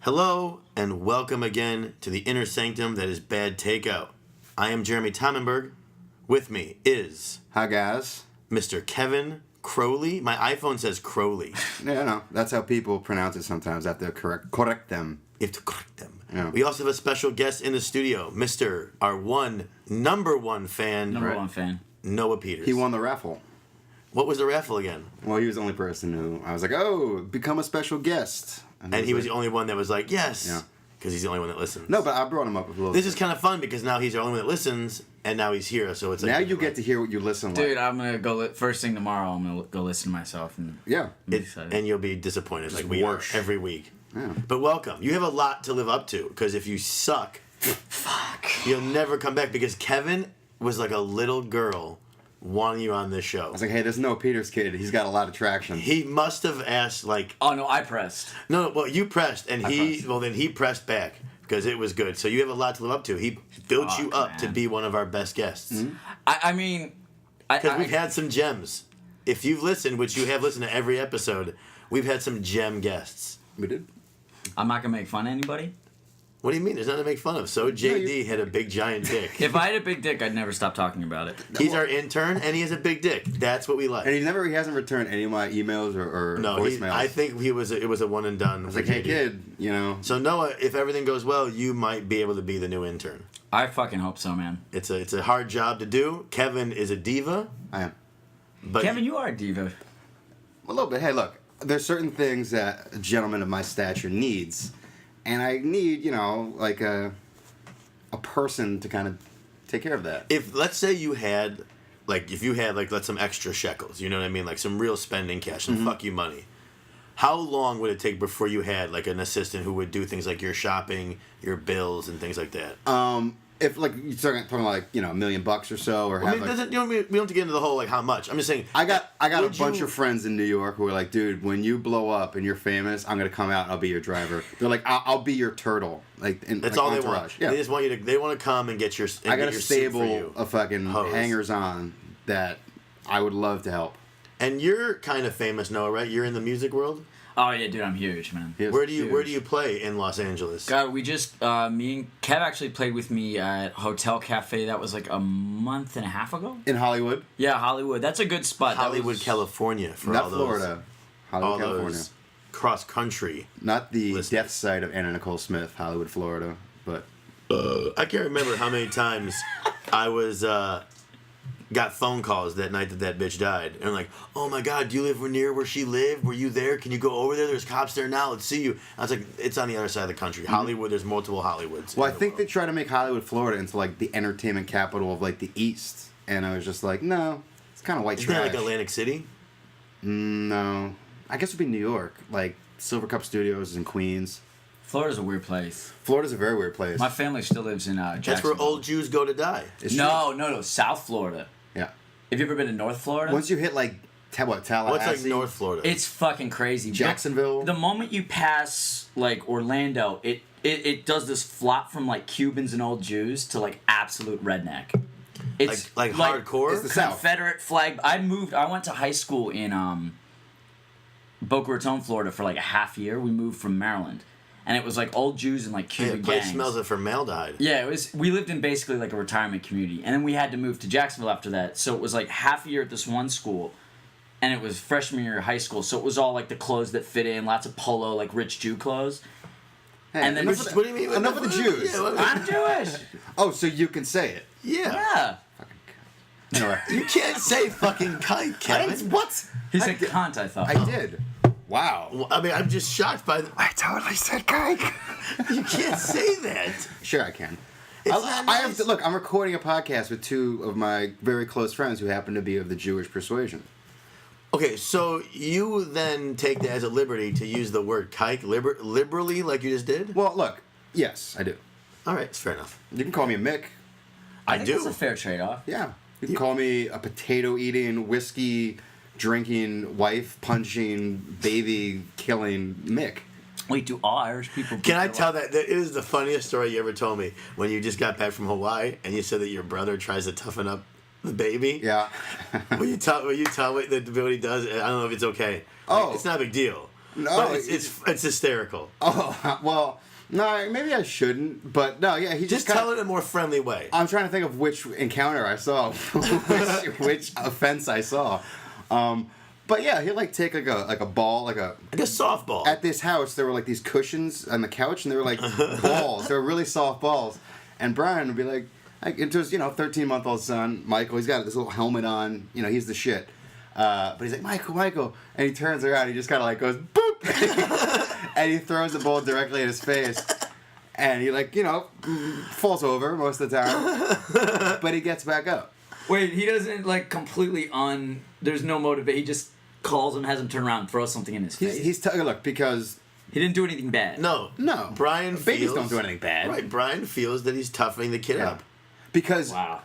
Hello, and welcome again to the inner sanctum that is bad takeout. I am Jeremy Tomenberg. With me is... Hi, guys. Mr. Kevin Crowley. My iPhone says Crowley. Yeah, no, that's how people pronounce it sometimes. I have to correct them. You have to correct them. Yeah. We also have a special guest in the studio, Mr. our number one fan, Noah Peters. He won the raffle. What was the raffle again? Well, he was the only person who... I was like, oh, become a special guest. And he was the only one that was like, yes. Yeah. Because he's the only one that listens. No, but I brought him up a little This is kind of fun because now he's the only one that listens, and now he's here, so it's like... Now you get to hear what you listen Dude, I'm going to go... First thing tomorrow, I'm going to go listen to myself. And yeah. And you'll be disappointed like we are every week. Yeah. But welcome. You have a lot to live up to, because if you suck, you'll never come back, because Kevin was like a little girl wanting you on this show. I was like, hey, there's no Peters kid. He's got a lot of traction. He must have asked, like... Oh, no, I pressed. No, well, you pressed, and then he pressed back, because it was good. So you have a lot to live up to. He built you up to be one of our best guests. Mm-hmm. I mean... Because we've had some gems. If you've listened, which you have listened to every episode, we've had some gem guests. We did. I'm not going to make fun of anybody. What do you mean? There's nothing to make fun of. So JD had a big giant dick. If I had a big dick, I'd never stop talking about it. He's our intern, and he has a big dick. That's what we like. And he hasn't returned any of my emails or voicemails. I think it was a one and done. I was like, hey, kid, you know. So Noah, if everything goes well, you might be able to be the new intern. I fucking hope so, man. It's a hard job to do. Kevin is a diva. I am. But Kevin, you are a diva. A little bit. Hey, look, there's certain things that a gentleman of my stature needs. And I need, like a person to kind of take care of that. Let's say you had, let's some extra shekels, you know what I mean? Like some real spending cash, some fuck you money. How long would it take before you had, like, an assistant who would do things like your shopping, your bills, and things like that? If, like, you're talking like, $1 million or so, or we don't have to get into the whole, like, how much. I'm just saying. I got a bunch of friends in New York who are like, dude, when you blow up and you're famous, I'm gonna come out and I'll be your driver. They're like, I'll be your turtle. That's all Entourage. They want. Yeah. They just want you to. They want to come and get your. I got a stable of fucking hangers on that I would love to help. And you're kind of famous, Noah, right? You're in the music world. Oh yeah, dude, I'm huge, man. Where do you play in Los Angeles? God, we just me and Kev actually played with me at Hotel Cafe. That was like a month and a half ago. In Hollywood? Yeah, Hollywood. That's a good spot. Hollywood, California. For not all those, Florida. Hollywood, California. Those cross country. Not the death site of Anna Nicole Smith, Hollywood, Florida, but. I can't remember how many times I was. Got phone calls that night that bitch died. And like, oh my God, do you live near where she lived? Were you there? Can you go over there? There's cops there now. Let's see you. I was like, it's on the other side of the country. Mm-hmm. Hollywood, there's multiple Hollywoods. Well, I think they try to make Hollywood, Florida into like the entertainment capital of like the East. And I was just like, no, it's kind of white trash. Isn't that like Atlantic City? No. I guess it would be New York. Like Silver Cup Studios is in Queens. Florida's a weird place. Florida's a very weird place. My family still lives in Jacksonville. That's where old Jews go to die. No, South Florida. Yeah. Have you ever been to North Florida? Once you hit like Tallahassee. What's like North Florida? It's fucking crazy. Jacksonville. The moment you pass like Orlando, it does this flop from like Cubans and old Jews to like absolute redneck. It's like hardcore. It's the Confederate flag. I went to high school in Boca Raton, Florida for like a half year. We moved from Maryland. And it was like old Jews and like Cuban gangs. The place smells of formaldehyde. Yeah, it was. We lived in basically like a retirement community, and then we had to move to Jacksonville after that. So it was like half a year at this one school, and it was freshman year of high school. So it was all like the clothes that fit in, lots of polo, like rich Jew clothes. Hey, and then what do you mean? Enough of the Jews. Yeah, I'm Jewish. Oh, so you can say it? Yeah. Anyway. You can't say fucking kite, Kevin. What? He said cunt, I thought. I did. Wow. Well, I mean, I'm just shocked by I totally said kike. You can't say that. Sure, I can. Look, I'm recording a podcast with two of my very close friends who happen to be of the Jewish persuasion. Okay, so you then take that as a liberty to use the word kike liberally, like you just did? Well, look, yes, I do. All right, it's fair enough. You can call me a Mick. I think that's a fair trade-off. Yeah. You can call me a potato-eating, whiskey-drinking, wife-punching, baby-killing Mick. Wait, do all Irish people... Can I tell that is the funniest story you ever told me, when you just got back from Hawaii and you said that your brother tries to toughen up the baby? Yeah. Will you tell what he does? I don't know if it's okay. Oh. It's not a big deal. No, But it's hysterical. Oh, well, no, maybe I shouldn't. But no, yeah, he Just tell it in a more friendly way. I'm trying to think of which encounter I saw, which offense I saw. But yeah, he'd like take like a ball, like a softball. At this house, there were like these cushions on the couch, and they were like balls. They were really soft balls. And Brian would be like it was 13-month-old son, Michael. He's got this little helmet on. He's the shit. But he's like, Michael, and he turns around. He just kind of like goes boop, and he throws the ball directly in his face. And he falls over most of the time, but he gets back up. Wait, he doesn't completely there's no motivation. He just calls him, has him turn around and throw something in his face. Look, because he didn't do anything bad. No. Brian babies feels, don't do anything bad. Right, Brian feels that he's toughening the kid up. Because wow.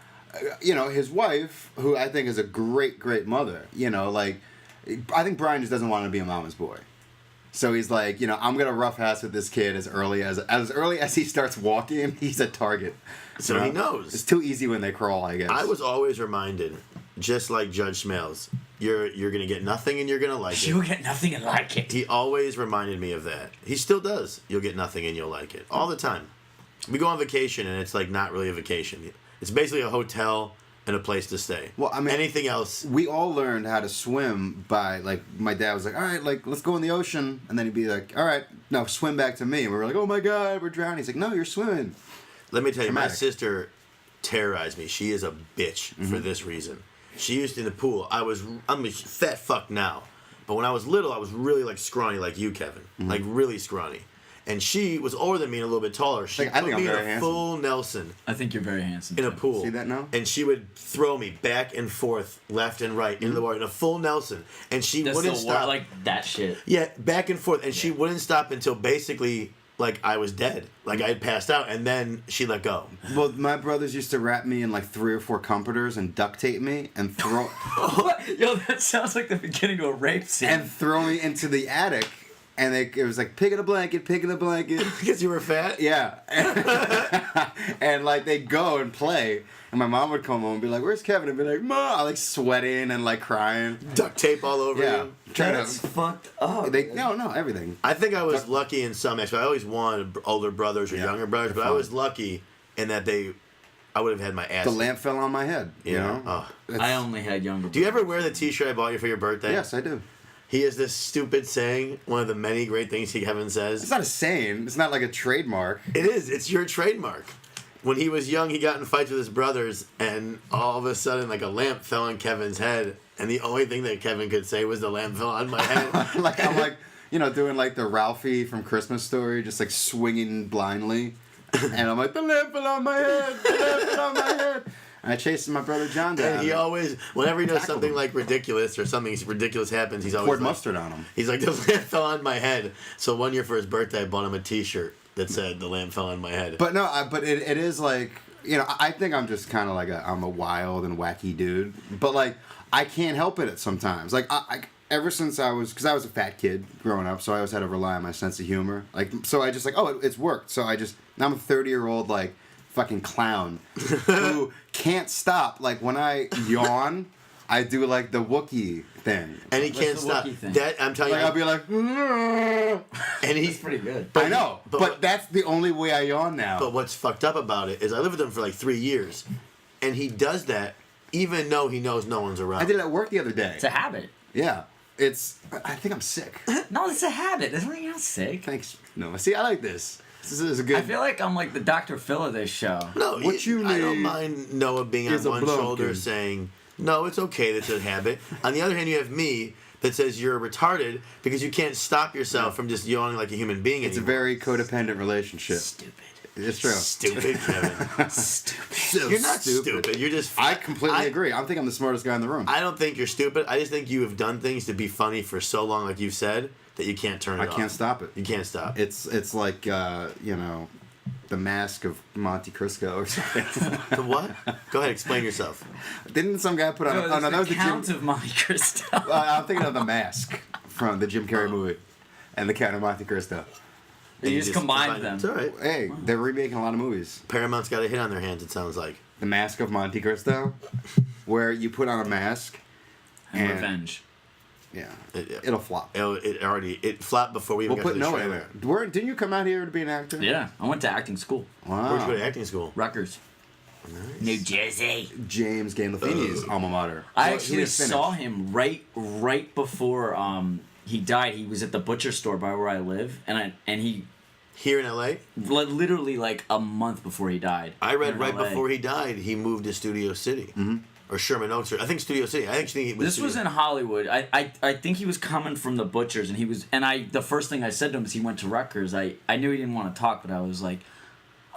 His wife, who I think is a great, great mother, I think Brian just doesn't want to be a mama's boy. So he's like, I'm gonna roughhouse with this kid as early as he starts walking. He's a target. So he knows. It's too easy when they crawl, I guess. I was always reminded, just like Judge Smales, you're gonna get nothing and you're gonna like it. You'll get nothing and like it. He always reminded me of that. He still does. You'll get nothing and you'll like it all the time. We go on vacation and it's not really a vacation. It's basically a hotel and a place to stay. Well, I mean, anything else? We all learned how to swim by my dad was like, all right, let's go in the ocean, and then he'd be like, all right, now swim back to me, and we were like, oh my god, we're drowning. He's like, no, you're swimming. Let me tell you, my Dramatic. sister terrorized me. She is a bitch for this reason. She used to in the pool. I'm a fat fuck now, but when I was little, I was really scrawny like you, Kevin, like really scrawny. And she was older than me and a little bit taller. She I think put I'm me in very a handsome. full Nelson I think you're very handsome. in a pool. See that now? And she would throw me back and forth, left and right, into the water in a full Nelson. And she wouldn't stop. Like that shit. Yeah, back and forth. And she wouldn't stop until basically I was dead. I had passed out. And then she let go. Well, my brothers used to wrap me in 3 or 4 comforters and duct tape me and throw Yo, that sounds like the beginning to a rape scene. and throw me into the attic. And it was pig in a blanket. Because you were fat? Yeah. And they'd go and play. And my mom would come home and be like, where's Kevin? And be like, Ma, sweating and crying. Duct tape all over you. That's fucked up. No, everything. I think I was lucky in some aspects. I always wanted older brothers or younger brothers, but I was lucky in that I would have had my ass. The lamp fell on my head. Oh. I only had younger. Do you ever wear the T-shirt I bought you for your birthday? Yes, I do. He has this stupid saying, one of the many great things Kevin says. It's not a saying. It's not like a trademark. It is. It's your trademark. When he was young, he got in fights with his brothers, and all of a sudden, a lamp fell on Kevin's head, and the only thing that Kevin could say was, the lamp fell on my head. I'm doing the Ralphie from Christmas Story, just swinging blindly. And I'm like, the lamp fell on my head, the lamp fell on my head. And I chased my brother John down. And he always, whenever he does Tackled something him. ridiculous or something ridiculous happens, he's always Poured mustard on him. He's like, the lamp fell on my head. So one year for his birthday, I bought him a T-shirt that said, the lamp fell on my head. But no, but it is I think I'm just kind of I'm a wild and wacky dude. But I can't help it sometimes. I ever since because I was a fat kid growing up, so I always had to rely on my sense of humor. So I just it's worked. So now I'm a 30-year-old fucking clown who can't stop. When I yawn, I do the Wookiee thing. And he can't the stop. Wookiee thing? That I'm telling you. I'll be like, and he's That's pretty good. I know, but that's the only way I yawn now. But what's fucked up about it is I lived with him for 3 years, and he does that even though he knows no one's around. I did it at work the other day. It's a habit. Yeah, I think I'm sick. No, it's a habit. Isn't it? You're not sick. Thanks. No, see, I like this. This is a good. I feel like I'm the Dr. Phil of this show. No, What you I don't need mind Noah being on is a one shoulder blumpkin. saying, no, it's okay, that's a habit. On the other hand, you have me that says you're retarded because you can't stop yourself from just yawning like a human being It's a anymore. very codependent relationship. Stupid. It's true. Stupid, Kevin. Stupid. You're not stupid. You're just... I completely agree. I think I'm the smartest guy in the room. I don't think you're stupid. I just think you have done things to be funny for so long, like you've said, that you can't turn it off. I can't stop it. You can't stop. It's like the Mask of Monte Cristo or something. The what? Go ahead, explain yourself. Didn't some guy put on? No, that was the Count Jim. of Monte Cristo. I'm thinking of the Mask from the Jim Carrey movie, and the Count of Monte Cristo. You just combined them. It's all right. Hey, they're remaking a lot of movies. Paramount's got a hit on their hands, it sounds like. The Mask of Monte Cristo, where you put on a mask And revenge. Yeah, It- it'll flop. It flopped before we even We'll got put to the Noah trailer. there. Didn't you come out here to be an actor? Yeah, I went to acting school. Wow. Where'd you go to acting school? Rutgers. Nice. New Jersey. James Gandolfini's alma mater. I Well, he actually didn't finish. saw him right before he died. He was at the butcher store by where I live, and he Here in LA? literally like a month before he died. I here read in right LA. before he died, he moved to Studio City. Mm-hmm. Or Sherman Oaks. I think Studio City. I actually think it was This was in Hollywood. I think he was coming from the butchers, and the first thing I said to him is he went to Rutgers. I knew he didn't want to talk, but I was like,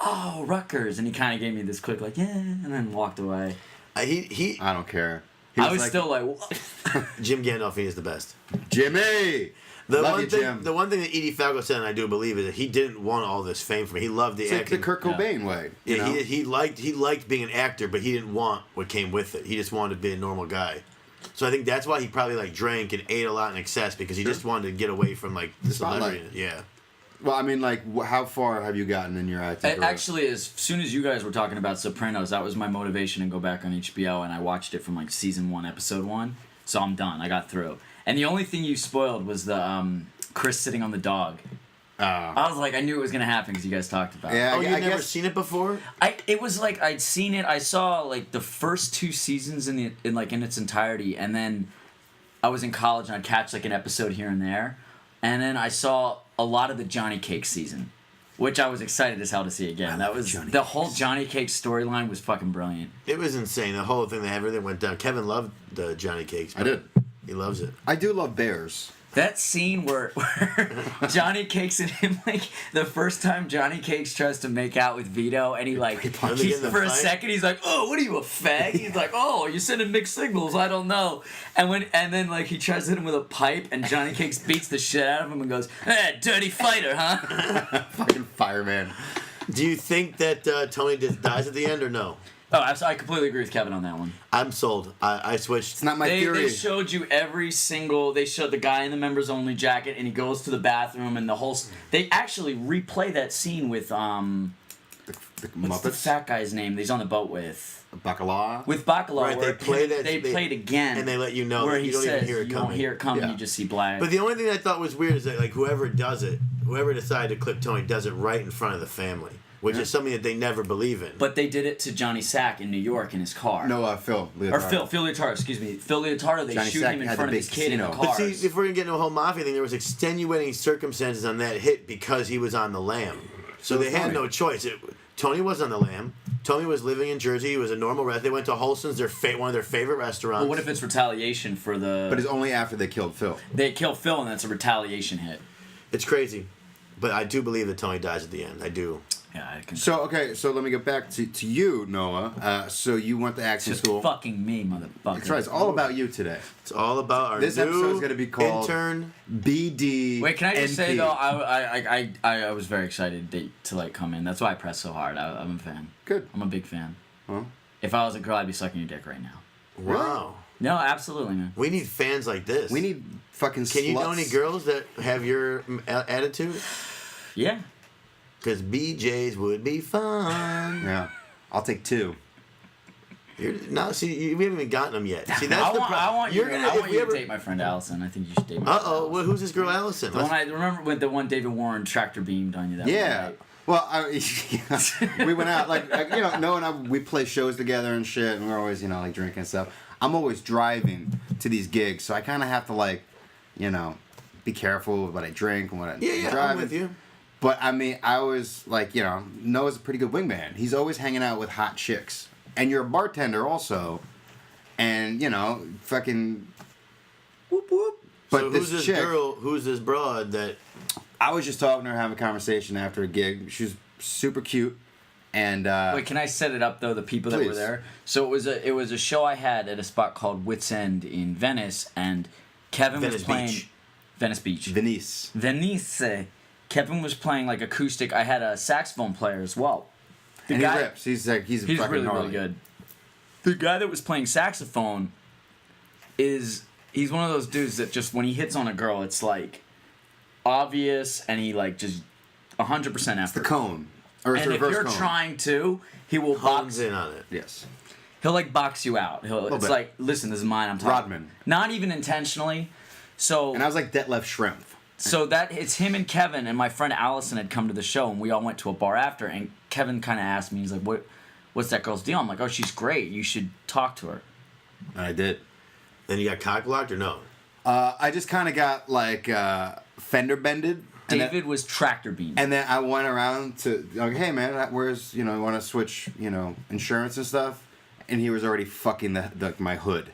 oh, Rutgers, and he kind of gave me this quick like, yeah, and then walked away. He I don't care. I was still like, what? Jim Gandolfini is the best. Jimmy. The Love one you, thing, Jim. the one thing that Edie Falco said, and I do believe, is that he didn't want all this fame from it. He loved the It's like acting. the Kurt Cobain way. You Yeah, know? he liked being an actor, but he didn't want what came with it. He just wanted to be a normal guy. So I think that's why he probably like drank and ate a lot in excess, because he just wanted to get away from like the spotlight. celebrity. Yeah. Well, I mean, like, how far have you gotten in your acting career? Actually, as soon as you guys were talking about Sopranos, that was my motivation to go back on HBO, and I watched it from like season 1, episode 1. So I'm done. I got through. And the only thing you spoiled was the Chris sitting on the dog. I was like, I knew it was gonna happen because you guys talked about it. Yeah, Oh, I you'd never guess- seen it before? It was like I'd seen it. I saw like the first 2 seasons in its entirety, and then I was in college and I'd catch like an episode here and there, and then I saw a lot of the Johnny Cake season, which I was excited as hell to see again. That was Johnny the whole Johnny Cake storyline was fucking brilliant. It was insane. The whole thing, everything went down. Kevin loved the Johnny Cakes. I did. He loves it. I do love bears. That scene where Johnny Cakes and him, like, the first time Johnny Cakes tries to make out with Vito, and he, like, When they get in the for a fight? second, he's like, oh, what are you, a fag? He's like, oh, you're sending mixed signals, I don't know. And then, like, he tries to hit him with a pipe, and Johnny Cakes beats the shit out of him and goes, dirty fighter, huh? Fucking fireman. Do you think that Tony dies at the end or no? Oh, I completely agree with Kevin on that one. I'm sold. I switched. It's not my They theory. showed you they showed the guy in the members only jacket, and he goes to the bathroom, and they actually replay that scene with the what's the Muppets. fat guy's name that he's on the boat with Bacala. with Bacala. Right, where they play that- they played again, and they let you know where that he you don't says even hear it you don't coming. hear it coming, Yeah. you just see black. But the only thing I thought was weird is that like whoever does it, whoever decided to clip Tony, does it right in front of the family, which is something that they never believe in. But they did it to Johnny Sack in New York in his car. No, Phil. Or Phil Leotardo, excuse me. Phil Leotardo, they Johnny shoot Sack him in had front the of his big kid in the casino. car. But see, if we're gonna get into a whole mafia thing, there was extenuating circumstances on that hit because he was on the lam. So they had Tony. no choice. Tony was on the lam. Tony was living in Jersey. He was a normal restaurant. They went to Holston's, one of their favorite restaurants. Well, what if it's retaliation for the... But it's only after they killed Phil. They kill Phil, and that's a retaliation hit. It's crazy. But I do believe that Tony dies at the end. I do. Yeah, I can... So, okay, so let me get back to you, Noah. So you went to acting Just school. fucking me, motherfucker. That's right. It's all about you today. It's all about our This new episode is gonna be called intern. BD. Wait, can I just say NP. though, I was very excited to like come in. That's why I pressed so hard. I'm a fan. Good. I'm a big fan. Huh? If I was a girl, I'd be sucking your dick right now. Wow. No, absolutely, man. We need fans like this. We need fucking Can you know sluts. any girls that have your attitude? Yeah. Because BJ's would be fun. Yeah. I'll take 2. See, we haven't even gotten them yet. See, that's I the want, problem. I want you, You're gonna, I if want we you ever, to date my friend Allison. I think you should date my Uh friend oh, Allison. well, who's this girl, Allison? The one I remember when the one David Warren tractor beamed on you that Yeah. one night. Well, we went out, like Noah and I, we play shows together and shit, and we're always, like drinking and stuff. I'm always driving to these gigs, so I kind of have to, like, be careful with what I drink and what I Yeah, drive. I'm with you. But, I mean, I was, like, Noah's a pretty good wingman. He's always hanging out with hot chicks. And you're a bartender also, and, fucking whoop whoop. But So who's this chick, girl, who's this broad that... I was just talking to her, having a conversation after a gig. She was super cute. And Wait, can I set it up though? The people that were Please. there. So it was a show I had at a spot called Wits End in Venice, and Kevin Venice was playing Beach. Venice Beach. Venice. Venice. Kevin was playing like acoustic. I had a saxophone player as well. The And guy, he rips. He's like he's he's fucking really gnarly. really good. The guy that was playing saxophone he's one of those dudes that just when he hits on a girl, it's like obvious, and he like just 100% It's the effort. cone. Or it's And the if reverse you're cone. trying to, he will Hones box. in on it. Yes. He'll like box you out. It's bit. like, listen, this is mine. I'm talking. Rodman. Not even intentionally. So And I was like Detlef Shrimp. So that it's him and Kevin, and my friend Allison had come to the show, and we all went to a bar after. And Kevin kind of asked me, he's like, "What's that girl's deal?" I'm like, "Oh, she's great. You should talk to her." And I did. Then you got cock blocked or no? I just kind of got like fender bended. David was tractor beamed. And then I went around to like, hey man, where's you want to switch insurance and stuff, and he was already fucking my hood.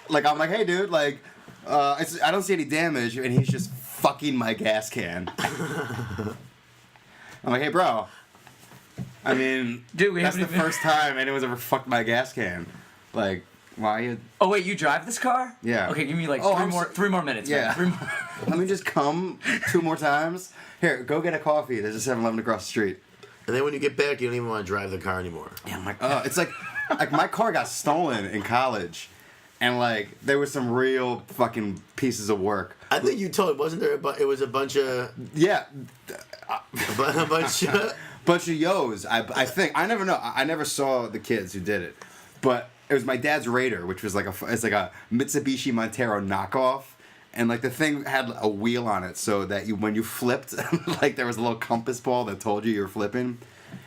Like I'm like, hey dude, like. I don't see any damage, and he's just fucking my gas can. I'm like, hey, bro. I mean, dude, that's the first time anyone's ever fucked my gas can. Like, why you? Oh wait, you drive this car? Yeah. Okay, give me like three more minutes. Yeah. Man. 3 more. Let me just come 2 more times. Here, go get a coffee. There's a 7-Eleven across the street. And then when you get back, you don't even want to drive the car anymore. Yeah, I'm like, it's like my car got stolen in college. And, like, there was some real fucking pieces of work. I think you told, wasn't there, it was a bunch of... Yeah. a bunch of... Bunch of yos, I think. I never know. I never saw the kids who did it. But it was my dad's Raider, which was it's like a Mitsubishi Montero knockoff. And, like, the thing had a wheel on it so that when you flipped, like, there was a little compass ball that told you were flipping.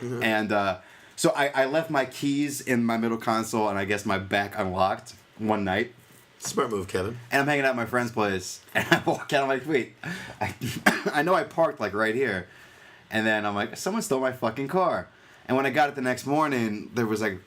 Mm-hmm. And so I left my keys in my middle console and I guess my back unlocked one night. Smart move, Kevin. And I'm hanging out at my friend's place, and I walk out, I'm like, wait, I know I parked, like, right here. And then I'm like, someone stole my fucking car. And when I got it the next morning, there was, like,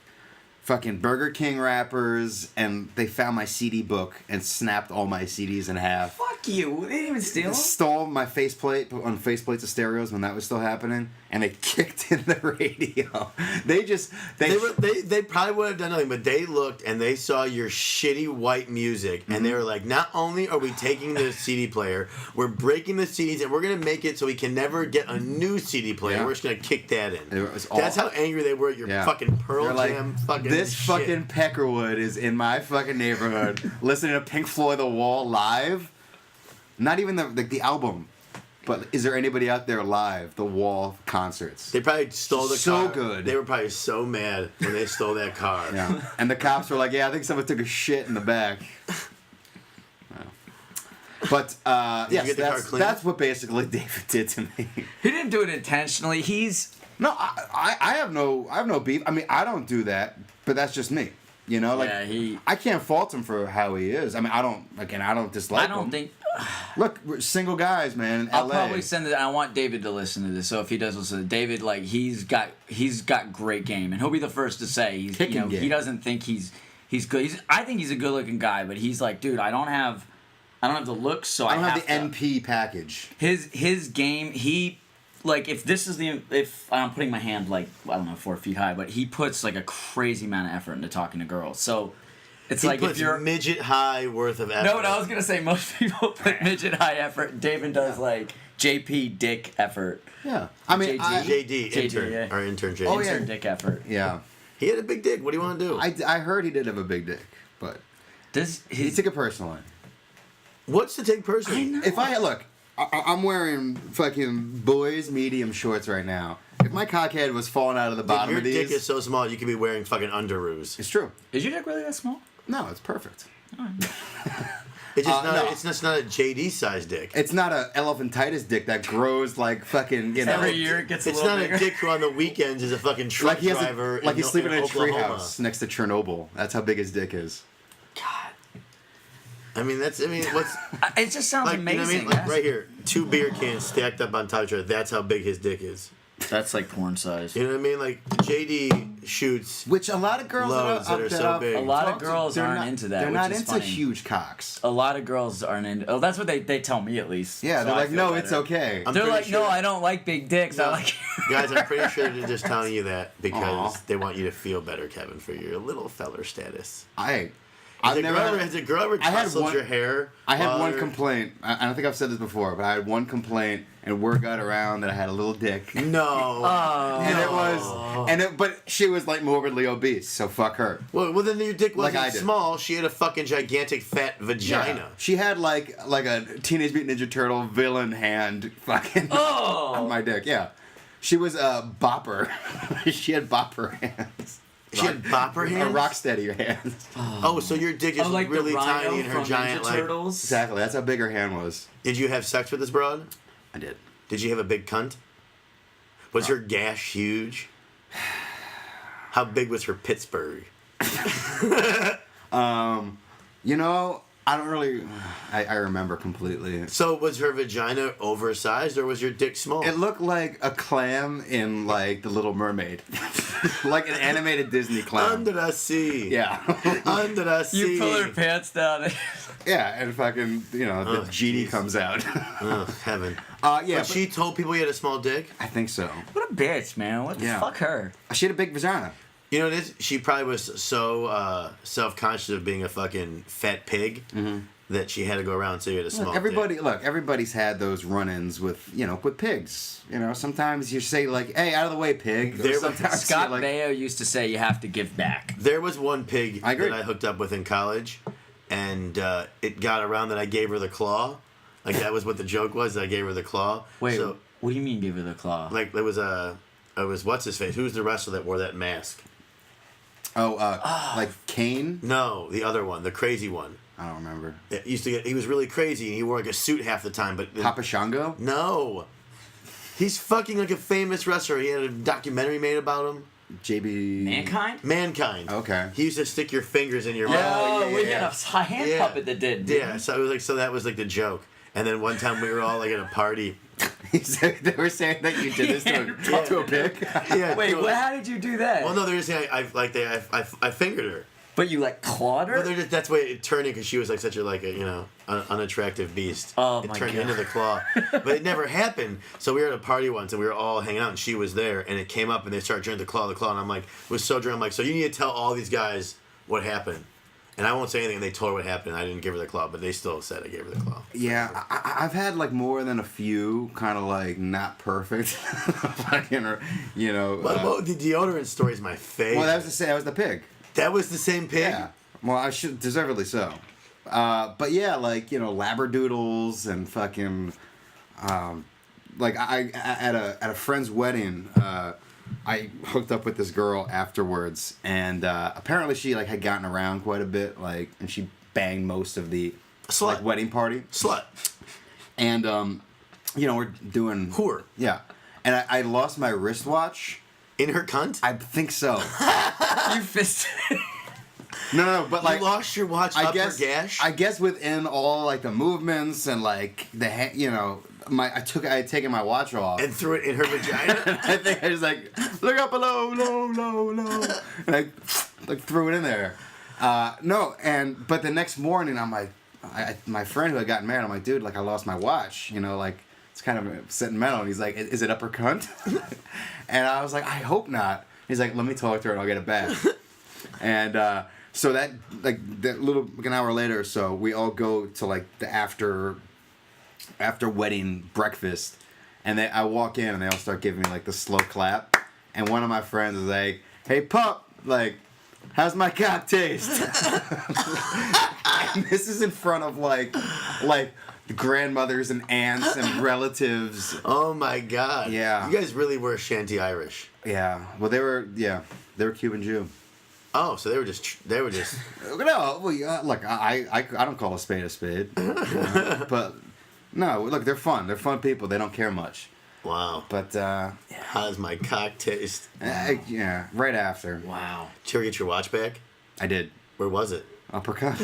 fucking Burger King wrappers, and they found my CD book and snapped all my CDs in half. Fuck you. They didn't even steal them? Stole my faceplate, put on faceplates of stereos when that was still happening, and they kicked in the radio. They probably would have done nothing, but they looked and they saw your shitty white music, and they were like, not only are we taking the CD player, we're breaking the CDs, and we're going to make it so we can never get a new CD player. Yeah. We're just going to kick that in. That's how angry they were at your fucking Pearl Jam fucking this shit. Fucking Peckerwood is in my fucking neighborhood listening to Pink Floyd The Wall live. Not even the album. But is there anybody out there live? The Wall concerts. They probably stole the car. So good. They were probably so mad when they stole that car. Yeah. And the cops were like, yeah, I think someone took a shit in the back. But yes, that's what basically David did to me. He didn't do it intentionally. No, I have no beef. I mean, I don't do that, but that's just me. Like I can't fault him for how he is. I mean, I don't dislike him. I don't think. Look, we're single guys, man. In I'll LA. probably send it. I want David to listen to this. So if he does listen to David, like he's got great game, and he'll be the first to say he doesn't think he's good. I think he's a good looking guy, but he's like, dude, I don't have the looks, so I don't have the NP package. His game, like if I'm putting my hand like I don't know 4 feet high, but he puts like a crazy amount of effort into talking to girls. So it's he like puts if you're midget high worth of effort. No, I was gonna say most people put midget high effort. David does like JP dick effort. Yeah, I mean JD intern, yeah. Our intern JD. Oh, intern dick effort. Yeah, he had a big dick. What do you want to do? I heard he did have a big dick, but he took it personally. What's to take personally? If I'm wearing fucking boys medium shorts right now. If my cockhead was falling out of the bottom of these, your dick is so small you could be wearing fucking underoos. It's true. Is your dick really that small? No, it's perfect. It's just It's just not a JD size dick. It's not a elephantitis dick that grows like fucking. Every year it gets a it's little bigger. It's not a dick who on the weekends is a fucking truck driver. Like he's sleeping in a Oklahoma. treehouse next to Chernobyl. That's how big his dick is. God. What's it just sounds like, amazing. You know what I mean? Like right here, 2 beer cans stacked up on top of each other. That's how big his dick is. That's like porn size. You know what I mean? Like JD shoots, which a lot of girls loads that are so big. A lot of girls aren't into that. They're not into funny. Huge cocks. A lot of girls aren't into. Oh, that's what they tell me at least. Yeah, so they're like, no, better. it's okay. They're like, no, I don't like big dicks. No. I like. Guys, I'm pretty sure they're just telling you that because they want you to feel better, Kevin, for your little feller status. Has a girl ever tousled your hair? I had one complaint. I don't think I've said this before, but I had one complaint, and word got around that I had a little dick. No. But she was like morbidly obese, so fuck her. Well, then your dick wasn't small. She had a fucking gigantic fat vagina. Yeah. She had like a Teenage Mutant Ninja Turtle villain hand fucking on my dick. Yeah. She was a bopper. She had bopper hands. She had bopper hands? A rock steady hand. Oh, so your dick is like really the rhino tiny and her from giant Ninja like. Turtles. Exactly. That's how big her hand was. Did you have sex with this broad? I did. Did you have a big cunt? Was her gash huge? How big was her Pittsburgh? You know, I don't really. I remember completely. So was her vagina oversized or was your dick small? It looked like a clam in like The Little Mermaid, like an animated Disney clam. Under the sea. Yeah. Under the sea. You pull her pants down. Yeah, and fucking the genie jeez. comes out. Oh, heaven. Yeah, But she told people you had a small dick? I think so. What a bitch, man. What the fuck her? She had a big vagina. You know this? She probably was so self-conscious of being a fucking fat pig that she had to go around and say you had a small dick. Everybody's had those run-ins with pigs. You know, sometimes you say like, "Hey, out of the way, pig." There was- Sometimes Scott you're like, Baio used to say you have to give back. There was one pig I agree. that I hooked up with in college, and it got around that I gave her the claw. Like, that was what the joke was, that I gave her the claw. Wait, So, what do you mean give her the claw? like, it was what's-his-face? Who's the wrestler that wore that mask? like Kane. No, the other one, the crazy one. I don't remember. He was really crazy, and he wore like a suit half the time, but... Papa Shango. No. He's fucking like a famous wrestler. He had a documentary made about him. JB. Mankind? Mankind. Okay. He used to stick your fingers in your mouth. Oh, we yeah. had a hand Yeah. puppet that did. Yeah, so it was like, so that was like the joke. And then one time we were all like at a party. They were saying that you did this to a pig. Yeah. Wait, no, how did you do that? Well, no, they're just saying I fingered her. But you like clawed her? But they're just, that's why it turned in because she was like such a unattractive beast. Oh, it my turned God. into the claw, but it never happened. So we were at a party once and we were all hanging out and she was there and it came up and they started drinking the claw, and I'm like, was so drunk. I'm like, so you need to tell all these guys what happened. And I won't say anything. And they told her what happened. I didn't give her the claw, but they still said I gave her the claw. Yeah, I've had like more than a few kind of like not perfect, fucking, Well, the deodorant story is my favorite. Well, that was the pig. That was the same pig. Yeah. Well, I should deservedly so. But yeah, like labradoodles and fucking, like I at a friend's wedding. I hooked up with this girl afterwards, and apparently she like had gotten around quite a bit, like, and she banged most of the like wedding party. Slut. And we're doing Whore. Yeah, and I lost my wristwatch. In her cunt? I think so. You fisted. No, but like you lost your watch up her gash? I guess within all like the movements and like the I had taken my watch off. And threw it in her vagina? I think I just like, look up below, low, and I like threw it in there. But the next morning I'm like, my friend who had gotten married, I'm like, dude, like I lost my watch, like it's kind of sentimental. And he's like, is it up her cunt? And I was like, I hope not. He's like, let me talk to her and I'll get it back. And so that little like an hour later or so, we all go to like the after wedding breakfast, and I walk in and they all start giving me like the slow clap, and one of my friends is like, "Hey pup, like, how's my cock taste?" And this is in front of like grandmothers and aunts and relatives. Oh my God. Yeah. You guys really were Shanty Irish. Yeah. Well, they were Cuban Jew. Oh, so they were just. No, well, look, I don't call a spade, but no, look, they're fun. They're fun people. They don't care much. Wow. But How's my cock taste? yeah, right after. Wow. Did you ever get your watch back? I did. Where was it? Uppercut.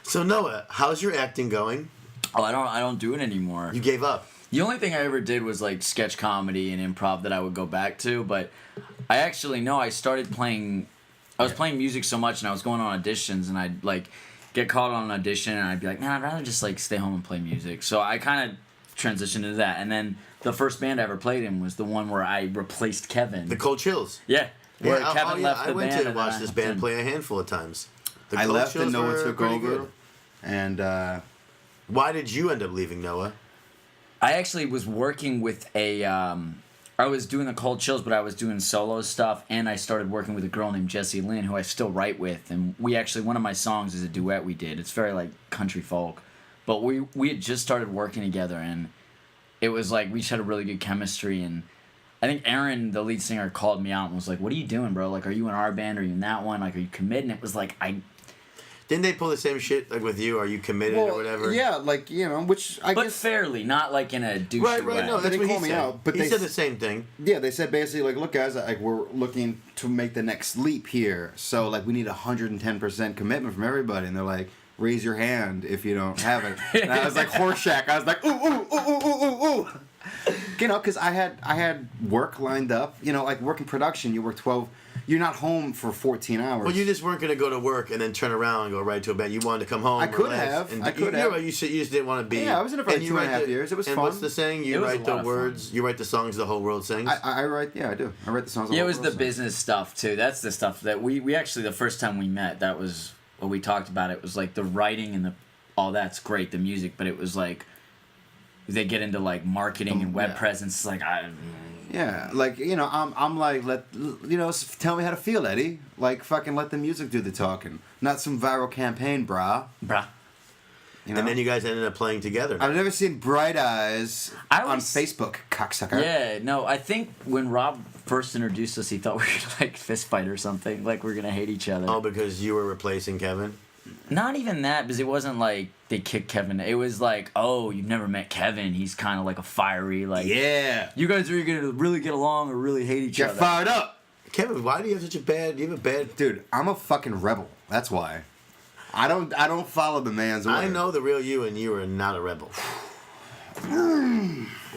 So Noah, how's your acting going? Oh, I don't do it anymore. You gave up. The only thing I ever did was like sketch comedy and improv that I would go back to, but I actually I started playing. I was playing music so much, and I was going on auditions, and I'd like get called on an audition, and I'd be like, man, I'd rather just like stay home and play music. So I kind of transitioned into that, and then the first band I ever played in was the one where I replaced Kevin. The Cold Chills. Yeah. Where Yeah, Kevin left the I went band. to and watch then this I band hopped play a handful of times. The I Cold left and Chills Noah were took pretty over, good. and Why did you end up leaving, Noah? I actually was working with I was doing the Cold Chills, but I was doing solo stuff, and I started working with a girl named Jessie Lynn, who I still write with, and we actually, one of my songs is a duet we did. It's very, like, country folk, but we had just started working together, and it was like, we just had a really good chemistry, and I think Aaron, the lead singer, called me out and was like, "What are you doing, bro? Like, are you in our band? Are you in that one? Like, are you committed?" And it was like, Didn't they pull the same shit like with you? Are you committed or whatever? Yeah, like, you know, which I but guess... fairly, not like in a douchey Right, way. no, They that's didn't what call he me said. out, but he they said the same thing. Yeah, they said basically, like, look, guys, like, we're looking to make the next leap here. So, like, we need 110% commitment from everybody. And they're like, raise your hand if you don't have it. And I was like, Horseshack. I was like, ooh, ooh, ooh, ooh, ooh, ooh, ooh. You know, because I had work lined up. You know, like, work in production, you work 12... You're not home for 14 hours. Well, you just weren't going to go to work and then turn around and go right to a bed. You wanted to come home. I could relax, have. And I could you, have. You just didn't want to be. Yeah, I was in it for like 2.5 years. It was and fun. What's the saying? It You was write a the lot of words. You write the songs the whole world sings. I write, yeah, I do. I write the songs. Yeah, it was the business stuff too. That's the stuff that we actually, the first time we met, that was what we talked about. It was like the writing and all that's great, the music, but it was like they get into like marketing and web presence. Like Yeah, like, you know, I'm like, tell me how to feel, Eddie. Like, fucking let the music do the talking, not some viral campaign, brah. You know? And then you guys ended up playing together. I've never seen Bright Eyes on Facebook, cocksucker. Yeah, no, I think when Rob first introduced us, he thought we were gonna like fist fight or something, like we're gonna hate each other. Oh, because you were replacing Kevin? Not even that, because it wasn't like they kicked Kevin. It was like, oh, you've never met Kevin. He's kind of like a fiery, like, Yeah. you guys are gonna really get along or really hate each Get other. fired up. Kevin, why do you have such a bad... You have a bad... Dude, I'm a fucking rebel. That's why. I don't follow the man's order. I know the real you, and you are not a rebel.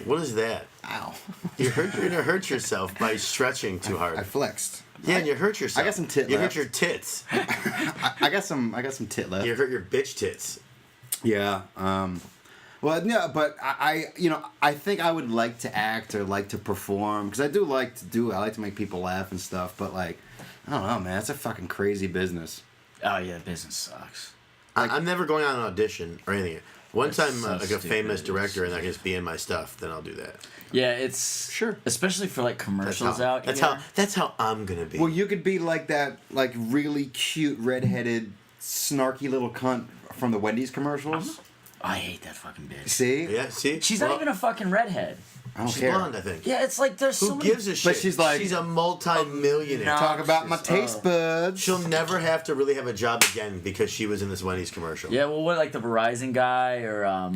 What is that? Ow. You're gonna hurt yourself by stretching too hard. I flexed. Yeah, and you hurt yourself. I got some tit You left. hurt your tits. I got some tit left. You hurt your bitch tits. Yeah. Well, yeah, but I think I would like to act or like to perform because I like to make people laugh and stuff. But like, I don't know, man. It's a fucking crazy business. Oh yeah, business sucks. I'm never going on an audition or anything. One time, so like a stupid. famous director, and I can just be in my stuff, then I'll do that. Yeah, it's Sure. especially for like commercials out. That's how I'm gonna be. Well, you could be like that, like really cute redheaded, snarky little cunt from the Wendy's commercials. I hate that fucking bitch. See? Yeah, see, She's not even a fucking redhead. I don't she's care. blonde, I think. Yeah, it's like there's so Who many. gives a shit? she's like- she's a multi-millionaire. No. Talk about my Noxious. taste buds. She'll never have to really have a job again because she was in this Wendy's commercial. Yeah, well, what like the Verizon guy or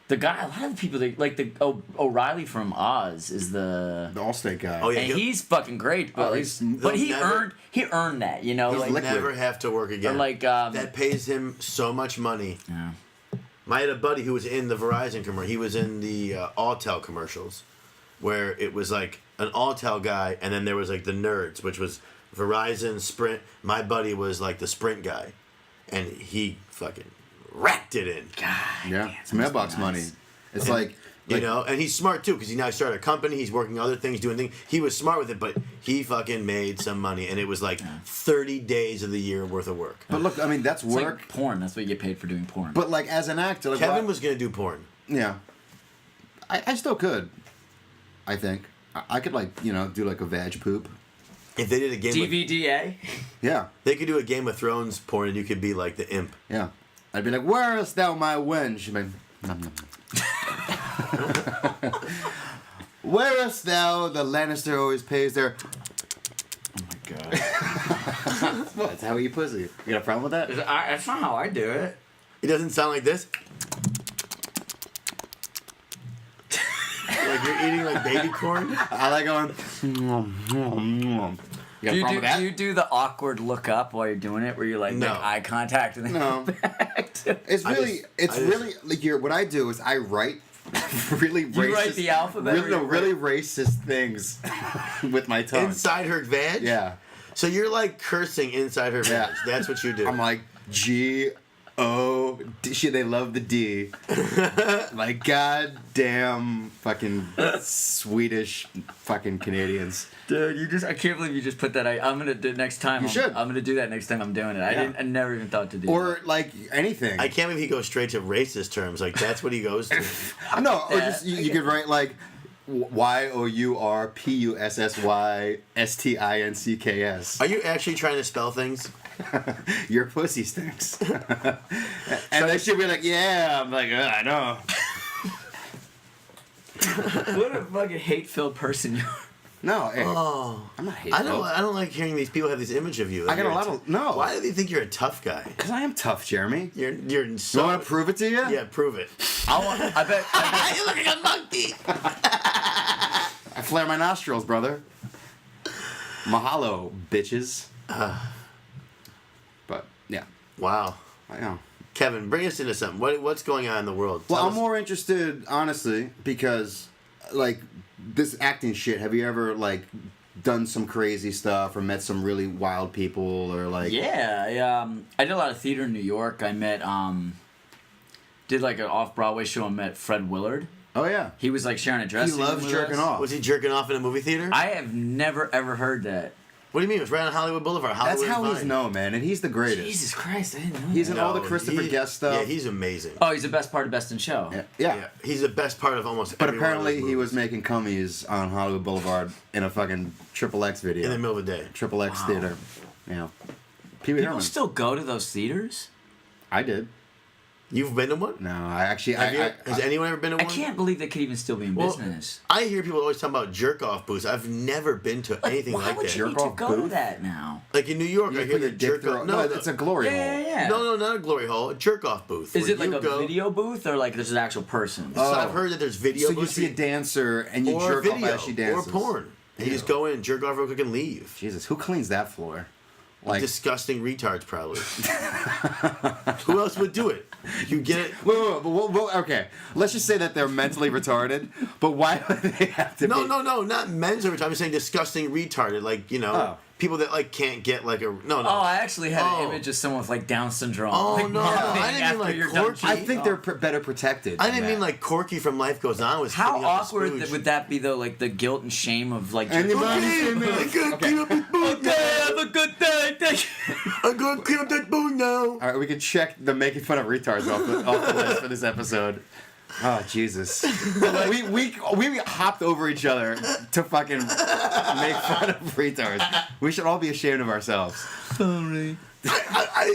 the guy? A lot of the people like the O'Reilly from Oz is the. The Allstate guy. Oh, yeah. And he's fucking great, but Oh, like, he's- but he they'll earned that, you know. He'll Like, liquid. never have to work again. or like that pays him so much money. yeah. I had a buddy who was in the Verizon commercial. He was in the Alltel commercials, where it was like an Alltel guy, and then there was like the nerds, which was Verizon, Sprint. My buddy was like the Sprint guy, and he fucking racked it in. God, Yeah, damn, it's that must mailbox be money. nice. It's like You know, and he's smart too because he now started a company. He's working other things, doing things. He was smart with it, but he fucking made some money, and it was like 30 days of the year worth of work. But look, I mean, that's It's work. like porn. That's what you get paid for doing porn. But like as an actor, like Kevin was gonna do porn. yeah, I still could. I think I could like do like a vag poop. If they did a game, DVDA. Yeah, they could do a Game of Thrones porn, and you could be like the imp. yeah. I'd be like, "Where is thou my wench?" She'd be like, "Nom, nom, nom." Where is thou? The Lannister always pays their. Oh my god. That's how you pussy. You got a problem with that? That's not how I do it. It doesn't sound like this. Like you're eating like baby corn. I like going. Nom, nom, nom. You got a problem with that? Do you do the awkward look up while you're doing it, where you like No. make eye contact and then No. go back to It's I really, just- it's I just- really like what I do is I write really racist. You write the alphabet Really, or no, you really racist things with my tongue. Inside her vag? Yeah, So you're like cursing inside her vag. Yeah. That's what you do. I'm like G-O-D. Shit, they love the D. Like goddamn fucking Swedish fucking Canadians. Dude, I can't believe you just put that. I'm gonna do next time. You should. I'm gonna do that next time I'm doing it. I never even thought to do. Or like anything. I can't believe he goes straight to racist terms. Like that's what he goes to. No, or Yeah. just you could write like YOURPUSSYSTINCKS. Are you actually trying to spell things? Your pussy stinks. And they should be like, yeah. I'm like, I know. that. What a fucking hate-filled person you are. No, hey, Oh, I'm not hateful. I don't like hearing these people have this image of you. I got You're a lot of no. Why do they think you're a tough guy? Because I am tough, Jeremy. You're so. You want to prove it to you? Yeah, prove it. I bet. You look like a monkey. I flare my nostrils, brother. Mahalo, bitches. But yeah, Wow, I know. Kevin, bring us into something. What's going on in the world? Well, Tell I'm us. more interested, honestly, because like this acting shit. Have you ever like done some crazy stuff or met some really wild people or like? Yeah, I did a lot of theater in New York. I met did like an off-Broadway show and met Fred Willard. Oh yeah. He was like sharing a He dressing room loves with jerking us. off. Was he jerking off in a movie theater? I have never ever heard that. What do you mean? It was right on Hollywood Boulevard. That's Hollywood how and he's Vine. known, man, and he's the greatest. Jesus Christ, I didn't know He's that. in all the Christopher Guest stuff. Yeah, he's amazing. Oh, he's the best part of Best in Show. Yeah. He's the best part of almost. But every one of apparently those he was movies. making cummies on Hollywood Boulevard in a fucking XXX video. in the middle of the day. Triple X Wow. theater. Yeah. Pee Wee People Herman. still go to those theaters? I did. You've been to one? No, I actually. Has anyone ever been to I one? can't believe they could even still be in Well, business. I hear people always talking about jerk off booths. I've never been to anything Why like would that. you need to Jerk-off go to booth? that now? Like in New York, You I put hear your the dick jerk through. off. No, it's a glory hole. Yeah. No, not a glory hole. A jerk off booth. Is where it like you a go- video booth or like there's an actual person? So I've heard that there's video So you booths see a dancer and you or jerk video off as she dances. or porn. And you just go in, jerk off real quick, and leave. Jesus, who cleans that floor? Like, Disgusting retards, probably. Who else would do it? You get it? wait, okay. Let's just say that they're mentally retarded, but why would they have to No, be? no, not men's retarded. I'm saying disgusting retarded. Like, Oh. people that like can't get like a no. Oh, I actually had Oh. an image of someone with like Down syndrome. Oh, like, no, napping I didn't mean, after like, you're done Corky. I cheating. think they're better protected. I than didn't mean that. like Corky from Life Goes On was How putting up a awkward spooge. would that be though? Like the guilt and shame of like. Anybody say Okay, that? I gotta Okay. keep up this booth now. have a good day. Thank you. I'm gonna keep up that booth now. All right, we can check the making fun of retards off the list for this episode. Oh Jesus! we hopped over each other to fucking make fun of retards. We should all be ashamed of ourselves. Sorry.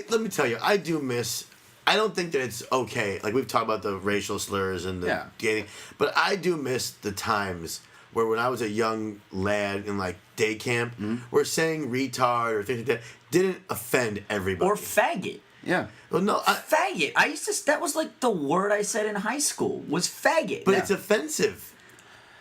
Let me tell you, I do miss. I don't think that it's okay. Like we've talked about the racial slurs and the Yeah. gay thing, but I do miss the times where when I was a young lad in like day camp, where saying retard or things like that didn't offend everybody. Or faggot. Yeah. well, no, Faggot. I used to. That was like the word I said in high school. Was faggot. but Yeah. it's offensive.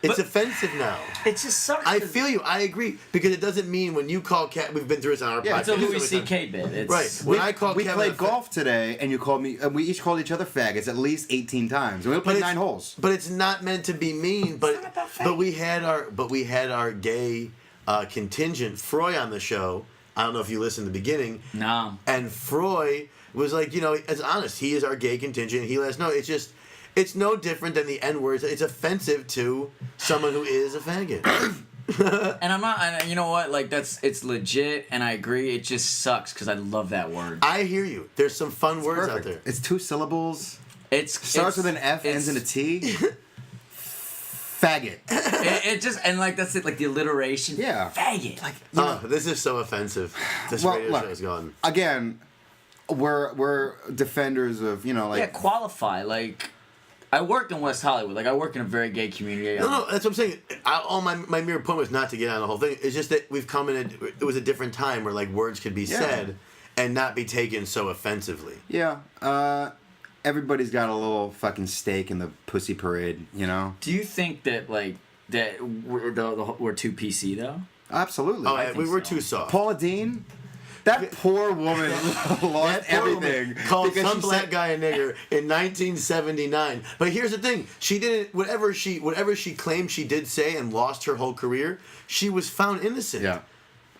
It's But- offensive now. it just sucks. I feel you. I agree because it doesn't mean when you call Cat. We've been through this on our Yeah, podcast. It's a Louis so many times. C.K. bit. It's, Right. When I call we Kevin played a golf today, and you called me. We each called each other faggots at least 18 times. And we played 9 holes. But it's not meant to be mean. But not about but we had our gay contingent Froy on the show. I don't know if you listened in the beginning. No. And Froy was like, it's honest. He is our gay contingent. He let us know. It's no different than the N words. It's offensive to someone who is a faggot. And I'm not. And you know what? Like it's legit, and I agree. It just sucks because I love that word. I hear you. There's some fun words out Perfect. there. It's 2 syllables. It's Starts with an F, ends in a T. Faggot. It just and like that's it. Like the alliteration. Yeah. Faggot. Like, This is so offensive. This Well, radio look. show is gone. again, we're defenders of yeah, qualify. Like I work in West Hollywood. Like I work in a very gay community. No, that's what I'm saying. All my mere point was not to get on the whole thing. It's just that we've come in. It was a different time where like words could be said and not be taken so offensively. Yeah. Everybody's got a little fucking stake in the pussy parade, you know? Do you think that like that we're too PC though? Absolutely. Oh, I yeah, think we were so. too soft. Paula Dean, that poor woman lost That poor woman everything. called because some she black said- guy a nigger in 1979. But here's the thing: she didn't. Whatever she claimed she did say and lost her whole career, she was found innocent. Yeah.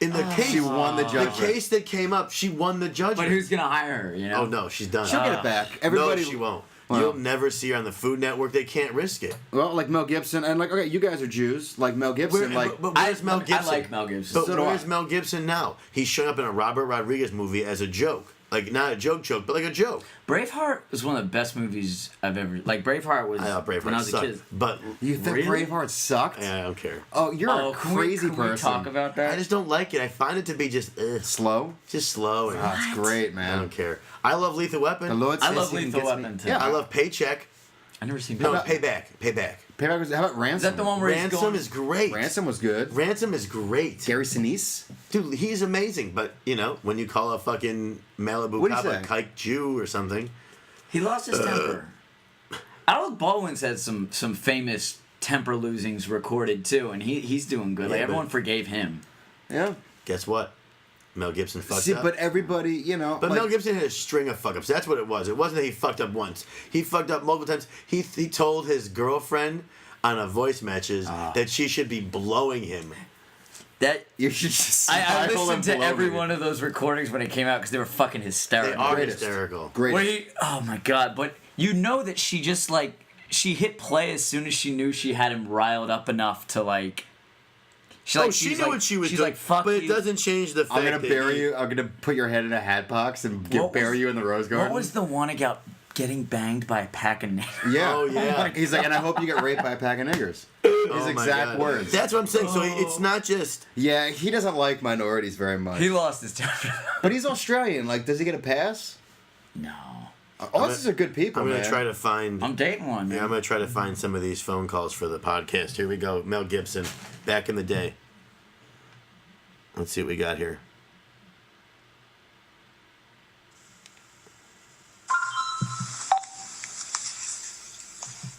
In the case, She won the the judgment. case that came up, she won the judgment. But who's gonna hire her? You know. Oh no, she's done. She'll get it back. Everybody, No, she won't. Well. You'll never see her on the Food Network. They can't risk it. Well, like Mel Gibson, and like, okay, you guys are Jews. Like Mel Gibson, but where's Mel Gibson? I like Mel Gibson. But So do where's I. Mel Gibson now? He's showing up in a Robert Rodriguez movie as a joke. Like, not a joke, but like a joke. Braveheart was one of the best movies I've ever. Like Braveheart was. I thought Braveheart when I was sucked. a kid. But you think Really? Braveheart sucked? yeah, I don't care. Oh, you're a crazy can we person. talk about that? I just don't like it. I find it to be just Slow? just slow. And Oh, it's great, I man. don't care. I love Lethal Weapon. The Lord I says love he Lethal gets me- Weapon, too. Yeah, I love Paycheck. I never seen. No, Payback. Payback. Payback was. How about Ransom? Is that the one where he's Ransom going? is great. Ransom was good. Ransom is great. Gary Sinise. Dude, he's amazing, but, when you call a fucking Malibu What'd he cop a say? kike Jew or something. He lost his temper. Alec Baldwin's had some famous temper losings recorded too, and he's doing good. Yeah, Like everyone but- forgave him. Yeah. Guess what? Mel Gibson fucked See, up. but everybody, But Mel Gibson had a string of fuck ups. That's what it was. It wasn't that he fucked up once. He fucked up multiple times. He told his girlfriend on a voice message that she should be blowing him. That you should just. I stifle listened to and blow every me. one of those recordings when it came out because they were fucking They hysterical. are Greatest. hysterical. Great. Oh my god! But you know that she just she hit play as soon as she knew she had him riled up enough to like. She knew what she was she's doing, like, fuck but it you. doesn't change the fact I'm gonna that bury you. I'm gonna put your head in a hat box and bury you in the rose garden. What was the one about getting banged by a pack of niggers? Yeah. Oh, yeah. He's like, and I hope you get raped by a pack of niggers. Oh His my exact God. words. That's what I'm saying. So it's not just. Yeah, he doesn't like minorities very much. He lost his temper. But he's Australian. Like, does he get a pass? No. Aussies are good people, I'm gonna man. try to find. I'm dating one. Man. Yeah, I'm gonna try to find some of these phone calls for the podcast. Here we go. Mel Gibson, back in the day. Let's see what we got here.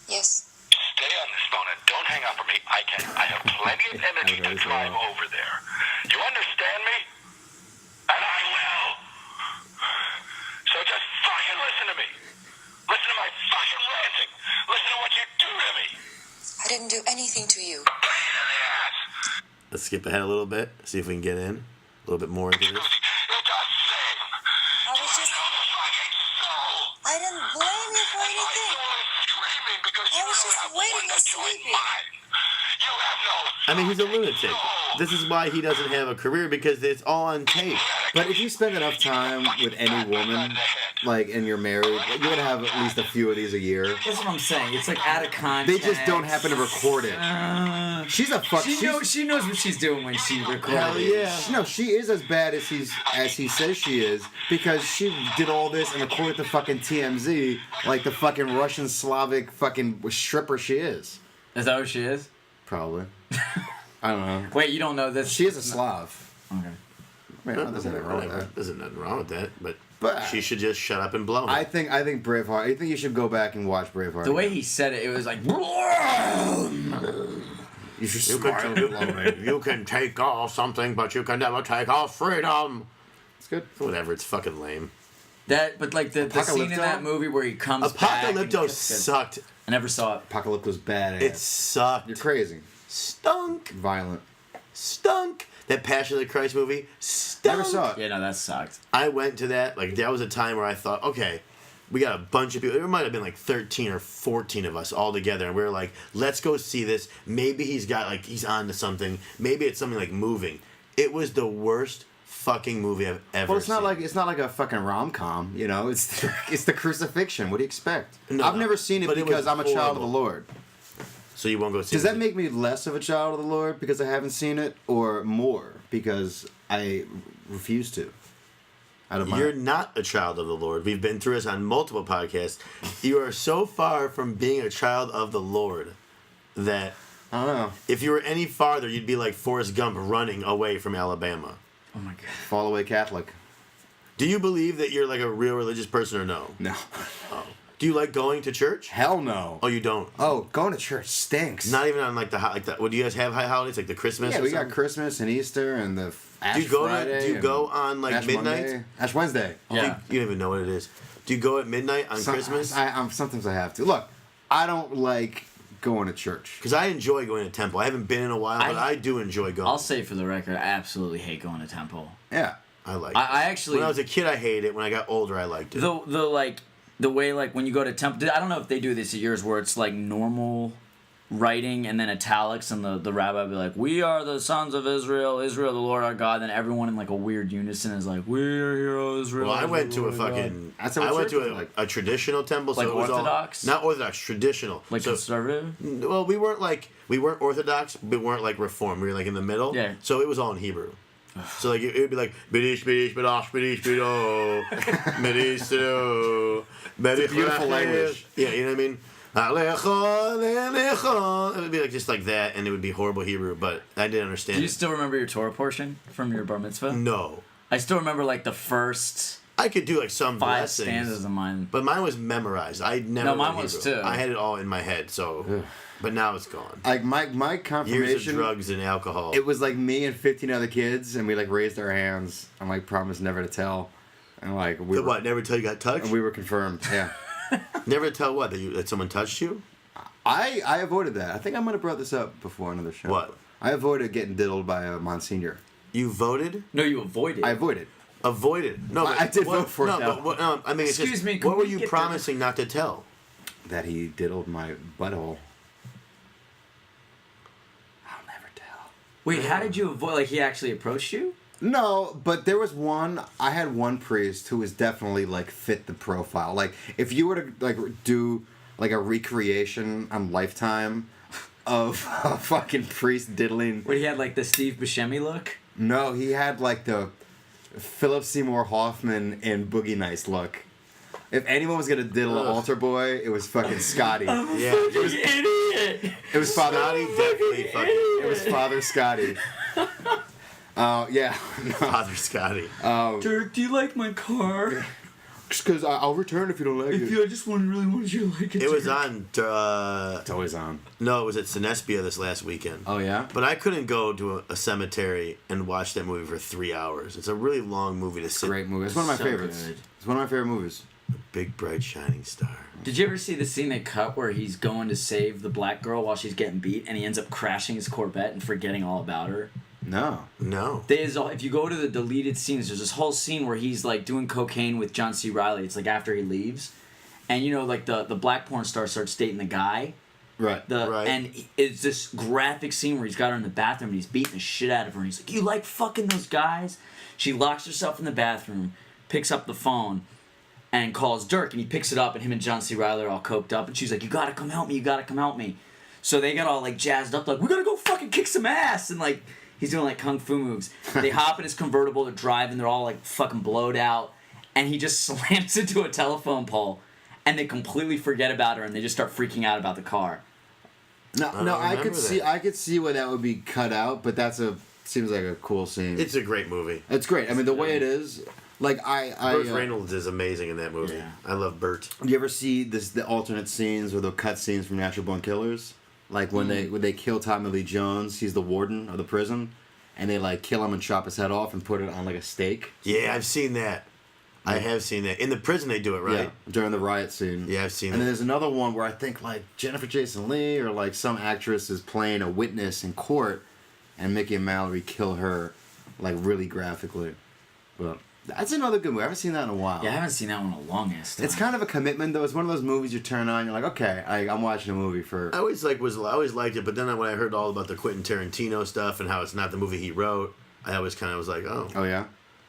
Yes. Stay on this phone and don't hang up on me. I have plenty of energy to drive over there. You understand me? And I will. So just fucking listen to me. Listen to my fucking ranting. Listen to what you do to me. I didn't do anything to you. Pain in the ass. Let's skip ahead a little bit. See if we can get in a little bit more into this. It's a thing. I was just. Know the fucking soul. I didn't blame you for My anything. soul is screaming because I you was don't just have waiting one and to join sleeping. mine. You have no I mean, he's a fucking lunatic. soul. This is why he doesn't have a career because it's all on tape. But if you spend enough time with any woman, like, and you're married, you're gonna have at least a few of these a year. That's what I'm saying. It's like out of They context. just don't happen to record it. She's a fuck. She knows what she's doing when she records. Hell yeah. No, she is as bad as he says she is because she did all this and recorded the fucking TMZ like the fucking Russian Slavic fucking stripper she is. Is that what she is? Probably. I don't know. Wait, you don't know this? She is a Slav. Okay. Man, there's nothing wrong with that. There's nothing wrong with that, but But- she should just shut up and blow him. I think Braveheart. I think you should go back and watch Braveheart. The way he said it, it was like. you should You smile can, and blow me. you can take off something, but you can never take off freedom. It's good. Whatever, it's fucking lame. But like the scene in Apocalypto? that movie where he comes back. and Apocalypto gets- sucked. I never saw it. Apocalypto's badass. It sucked. You're crazy. Stunk. Violent. Stunk. That Passion of the Christ movie stunk. Never saw it. Yeah, no, that sucked. I went to that. Like, that was a time where I thought, okay, we got a bunch of people. There might have been like 13 or 14 of us all together. And we were like, let's go see this. Maybe he's on to something. Maybe it's something like moving. It was the worst fucking movie I've ever Well, it's not seen. like a fucking rom com. You know, it's the crucifixion. What do you expect? No, I've never seen it but it because was I'm a child of the horrible. Lord. So you won't go see Does it? that make me less of a child of the Lord because I haven't seen it, or more because I refuse to? Out of my You're not a child of the Lord. We've been through this on multiple podcasts. You are so far from being a child of the Lord that I don't know. if you were any farther, you'd be like Forrest Gump running away from Alabama. Oh my god. Fall away Catholic. Do you believe that you're like a real religious person or no? No. Oh. Do you like going to church? Hell no. Oh, you don't. Oh, going to church stinks. Not even on like that. What do you guys have high holidays like the Christmas? Yeah, or we got something? Christmas and Easter and the Ash Do you go Friday. Do you and go on like Ash midnight? Monday. Ash Wednesday. Yeah. You don't even know what it is. Do you go at midnight on Christmas? Sometimes I have to. Look, I don't like going to church. Because I enjoy going to temple. I haven't been in a while, but I do enjoy going. I'll say for the record, I absolutely hate going to temple. Yeah. I like. I actually. When I was a kid, I hated it. When I got older, I liked it. The way like when you go to temple, I don't know if they do this at yours where it's like normal writing and then italics and the rabbi will be like, we are the sons of Israel, the Lord our God, then everyone in like a weird unison is like, we are heroes, Israel. Well, I went to a Lord our God." fucking. That's what I went church to was like. a traditional temple, so Like it was Orthodox? all not Orthodox, traditional. Like so, conservative. well, we weren't Orthodox, but we weren't like Reformed. We were like in the middle. Yeah. So it was all in Hebrew. So like it would be like bidish bidish bidosh bidish bido bidish bido. It's a beautiful language. Yeah, you know what I mean. It would be like just like that, and it would be horrible Hebrew, but I didn't understand. Do you it. still remember your Torah portion from your bar mitzvah? No, I still remember like the first I could do like some 5 blessings, stanzas of mine. but mine was memorized. I never. No, mine learned was Hebrew. too. I had it all in my head, so. But now it's gone. Like my Years of confirmation. drugs and alcohol. It was like me and 15 other kids, and we like raised our hands and like promised never to tell, and like we The were, what? Never tell you got touched. and we were confirmed. Yeah. Never tell what that someone touched you. I avoided that. I think I might have brought this up before on another show. What? I avoided getting diddled by a Monsignor. You voted. No, you avoided. I avoided. Avoided. No, but I did what, vote for it, no, though. but what, no, I mean, it's Excuse just, me, can what were we you get promising not to tell? That he diddled my butthole. I'll never tell. Wait, how did you avoid? Like he actually approached you? No, but there was one. I had one priest who was definitely like fit the profile. Like if you were to like do like a recreation on Lifetime of a fucking priest diddling. Wait, he had like the Steve Buscemi look. No, he had like the Philip Seymour Hoffman in Boogie Nights look. If anyone was gonna diddle an Ugh. altar boy, it was fucking Scotty. Yeah, it was, Idiot. It was Father. Scotty definitely fucking. It was Father Scotty. Yeah. Father Scotty. Dirk, do you like my car? Just because I'll return if you don't like it. I just really wanted you to like it. It was Dirk. on. It's always on. No, it was at Cinespia this last weekend. Oh yeah. But I couldn't go to a cemetery and watch that movie for 3 hours. It's a really long movie to sit. Great movie. It's one of my So favorites. good. It's one of my favorite movies. Big bright shining star. Did you ever see the scene they cut where he's going to save the black girl while she's getting beat, and he ends up crashing his Corvette and forgetting all about her? No. No. If you go to the deleted scenes, there's this whole scene where he's like doing cocaine with John C. Reilly. It's like after he leaves, and you know, like the black porn star starts dating the guy. Right. Right. And it's this graphic scene where he's got her in the bathroom and he's beating the shit out of her. And he's like, "You like fucking those guys?" She locks herself in the bathroom, picks up the phone, and calls Dirk. And he picks it up, and him and John C. Reilly are all coked up. And she's like, "You gotta come help me. You gotta come help me." So they got all like jazzed up, like, "We gotta go fucking kick some ass." And like he's doing like kung fu moves. They hop in his convertible, they're driving, they're all like fucking blowed out, and he just slams into a telephone pole, and they completely forget about her, and they just start freaking out about the car. No, I no, don't I could remember see, that. I could see where that would be cut out, but seems like a cool scene. It's a great movie. It's great. I mean, the way it is, like Burt Reynolds is amazing in that movie. Yeah. I love Burt. you ever see the alternate scenes or the cut scenes from Natural Born Killers? Like when they kill Tommy Lee Jones, he's the warden of the prison, and they like kill him and chop his head off and put it on like a stake. Yeah, I've seen that. I have seen that. In the prison they do it, right? Yeah, during the riot scene. Yeah, I've seen And then it. there's another one where I think like Jennifer Jason Leigh or like some actress is playing a witness in court, and Mickey and Mallory kill her, like really graphically. But that's another good movie. I haven't seen that in a while. Yeah, I haven't seen that one in the longest. It's kind of a commitment though. It's one of those movies you turn on, you're like, okay, I'm watching a movie for. I always liked it, but then when I heard all about the Quentin Tarantino stuff and how it's not the movie he wrote, I always kind of was like, oh, Oh yeah.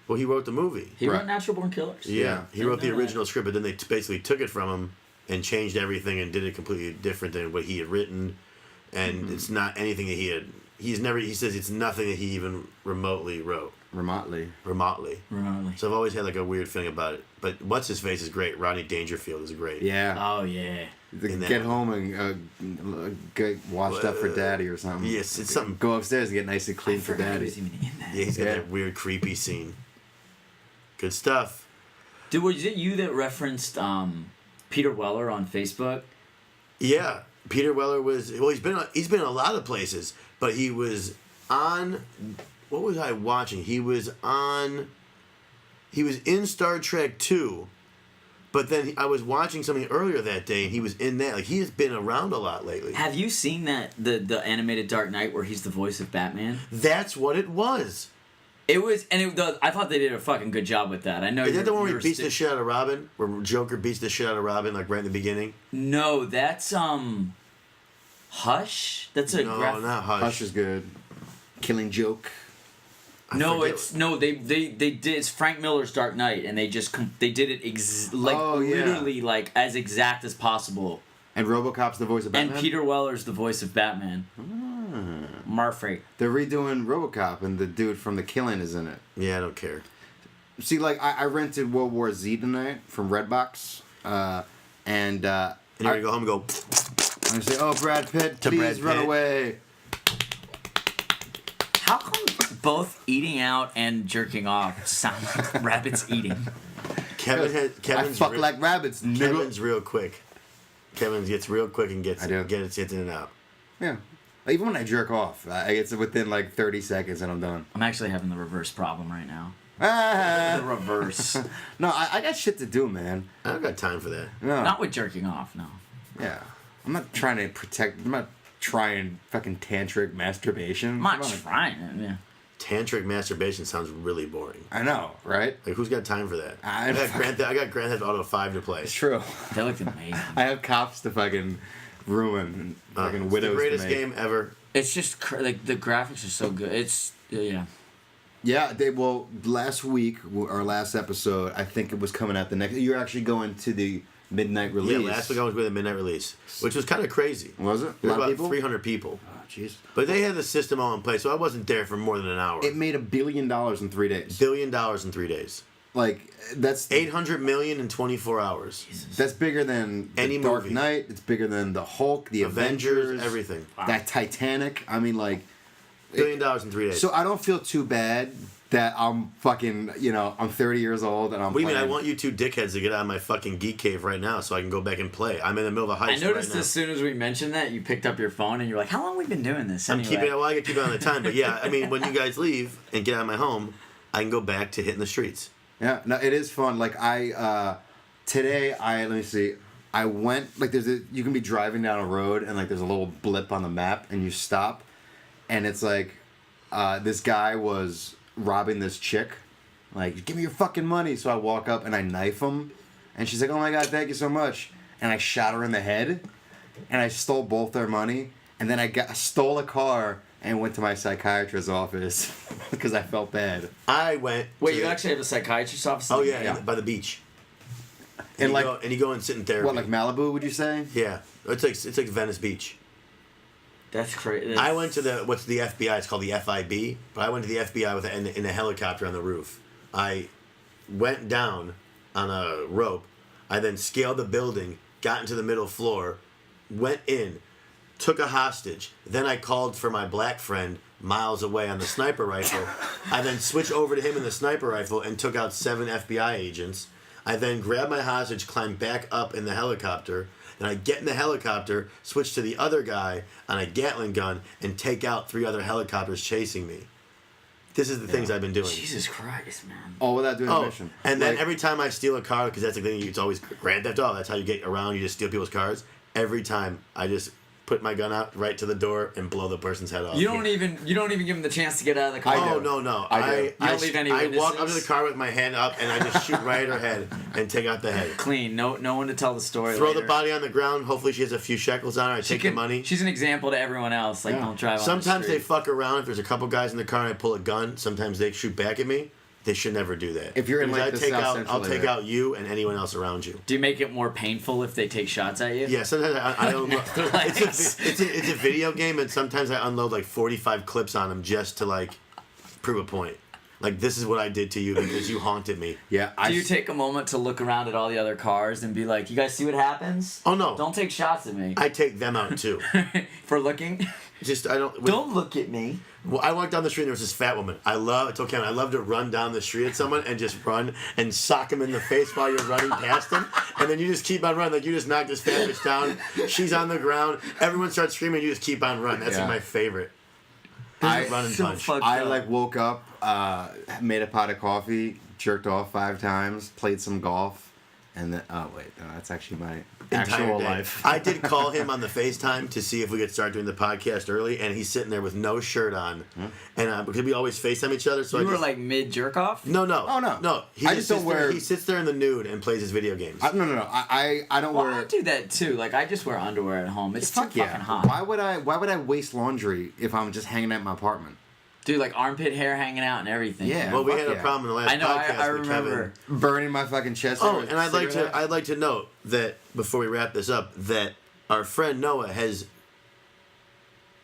well, he wrote the movie. He Right. wrote Natural Born Killers. Yeah, he Didn't wrote the know that. original script, but then they basically took it from him and changed everything and did it completely different than what he had written, and it's not anything that he had. He says it's nothing that he even remotely wrote. Remotely. Remotely. Remotely. So I've always had like a weird feeling about it. But what's his face is great. Rodney Dangerfield is great. Yeah. Oh yeah. in that Get one. home and get washed up for daddy or something. Yes, it's something. Go upstairs and get nice and clean I for forgot he daddy. was even in that. Yeah, he's got Yeah. that weird creepy scene. Good stuff. Dude, was it you that referenced Peter Weller on Facebook? Yeah, Peter Weller was. Well, he's been in a lot of places, but he was on. What was I watching? He was in Star Trek 2, but then I was watching something earlier that day, and he was in that. Like, he has been around a lot lately. Have you seen that the animated Dark Knight where he's the voice of Batman? That's what it was. It was, and I thought they did a fucking good job with that. I know. Is that the one where you're he beats sti- the shit out of Robin? Where Joker beats the shit out of Robin, like right in the beginning? No, that's Hush. That's a No, graphic. not Hush. Hush is good. Killing Joke. I No, forget it's no. They did. It's Frank Miller's Dark Knight, and they just they did it Oh, yeah. literally like as exact as possible. And RoboCop's the voice of Batman. And Peter Weller's the voice of Batman. Murphy. They're redoing RoboCop, and the dude from The Killing is in it. Yeah, I don't care. See, like I rented World War Z tonight from Redbox, and And you're gonna go home and go. I'm gonna say, "Oh, Brad Pitt, To please Brad run Pitt. away." How come both eating out and jerking off sound like rabbits eating? Kevin's I fuck like rabbits, nigga. Kevin's real quick. Kevin gets real quick and gets I do. gets in and out. Yeah. Even when I jerk off, I get within like 30 seconds and I'm done. I'm actually having the reverse problem right now. The Ah. reverse. No, I got shit to do, man. I don't got time for that. No. Not with jerking off, no. Yeah. I'm not trying to protect. I'm not trying fucking tantric masturbation. I'm not Come on. trying it. Yeah. Tantric masturbation sounds really boring. I know, right? Like, who's got time for that? I got Grand Theft Auto 5 to play. It's true. That looked amazing. I have cops to fucking ruin and fucking It's widows the greatest to make. game ever. It's just like the graphics are so good. It's yeah. Yeah, last week, our last episode, I think it was coming out the next. You're actually going to the midnight release. Yeah, last week I was with a midnight release, which was kind of crazy. Was it? There A were lot of about people? 300 people. Oh, jeez. But they had the system all in place, so I wasn't there for more than an hour. It made $1 billion in 3 days. $1 billion in 3 days. Like, that's 800 million in 24 hours. that's bigger than Any the Dark movie. Knight. It's bigger than the Hulk, the Avengers, everything. that Titanic. I mean, like, $1 billion in 3 days. so I don't feel too bad that I'm fucking, I'm 30 years old and I'm What do you mean? I playing- want you two dickheads to get out of my fucking geek cave right now so I can go back and play. I'm in the middle of a I heist noticed right now. as soon as we mentioned that, you picked up your phone and you're like, "How long have we been doing this?" I'm Anyway. keeping it. Well, I can keep it on the time, but yeah, I mean, when you guys leave and get out of my home, I can go back to hitting the streets. Yeah, no, it is fun. Like today let me see. I went like you can be driving down a road and like there's a little blip on the map and you stop, and it's like this guy was robbing this chick, like, "Give me your fucking money." So I walk up and I knife him, and she's like, "Oh my God, thank you so much," and I shot her in the head, and I stole both their money, and then I stole a car and went to my psychiatrist's office because I felt bad. I went. Wait, to you the- actually have a psychiatrist's office? Oh yeah, Yeah. by the beach. And you like, go, and you go and sit in therapy. what, like Malibu? Would you say? Yeah, it's like Venice Beach. That's crazy. I went to the FBI? It's called the FIB, but I went to the FBI in a helicopter on the roof. I went down on a rope. I then scaled the building, got into the middle floor, went in, took a hostage. Then I called for my black friend miles away on the sniper rifle. I then switched over to him in the sniper rifle and took out 7 FBI agents. I then grabbed my hostage, climbed back up in the helicopter. Then I get in the helicopter, switch to the other guy on a Gatling gun, and take out 3 other helicopters chasing me. This is the things I've been doing. Jesus Christ, man. All without doing a Oh, mission. and then Like, every time I steal a car, because that's the thing, it's always Grand Theft Auto. That's how you get around. You just steal people's cars. Every time I just put my gun out right to the door and blow the person's head off. You don't even give him the chance to get out of the car. I Oh do. no! I do. You don't leave any I walk up to witnesses? the car with my hand up and I just shoot right at her head and take out the head. Clean. No one to tell the story. Throw later. the body on the ground. Hopefully she has a few shekels on her. I take the money. She's an example to everyone else. Like, Yeah. don't drive. Sometimes on the they street. fuck around. If there's a couple guys in the car and I pull a gun, sometimes they shoot back at me. They should never do that. If you're in, Because like, I the take South out, Central I'll take area. out you and anyone else around you. Do you make it more painful if they take shots at you? Yeah, sometimes I unload. Legs. It's a video game, and sometimes I unload like 45 clips on them just to like prove a point. Like, this is what I did to you because you haunted me. yeah, Do you take a moment to look around at all the other cars and be like, "You guys see what happens? Oh no! Don't take shots at me I take them out too. for looking. Just I don't. Don't look at me." Well, I walked down the street and there was this fat woman. I told Kevin, I love to run down the street at someone and just run and sock him in the face while you're running past him. And then you just keep on running. Like, you just knock this fat bitch down. She's on the ground. Everyone starts screaming. You just keep on running. That's Yeah. like my favorite. I- Run and So punch. fucked I up. like woke up, made a pot of coffee, jerked off 5 times, played some golf, and then no, that's actually my Entire actual day. life. I did call him on the FaceTime to see if we could start doing the podcast early, and he's sitting there with no shirt on. And because we always FaceTime each other, so You I were just, like mid jerk off. no. Oh, no. No. He I just just don't sits there- wear- He sits there in the nude and plays his video games. No. I don't Well, wear. I do that too. Like, I just wear underwear at home. It's too Fuck fucking yeah. hot. Why would I waste laundry if I'm just hanging out in my apartment? Dude, like armpit hair hanging out and everything. Yeah. Well, we fuck had a yeah. problem in the last I know. podcast I with remember. Kevin. Burning my fucking chest. Oh, with and I'd cigarette. like to note that before we wrap this up, that our friend Noah has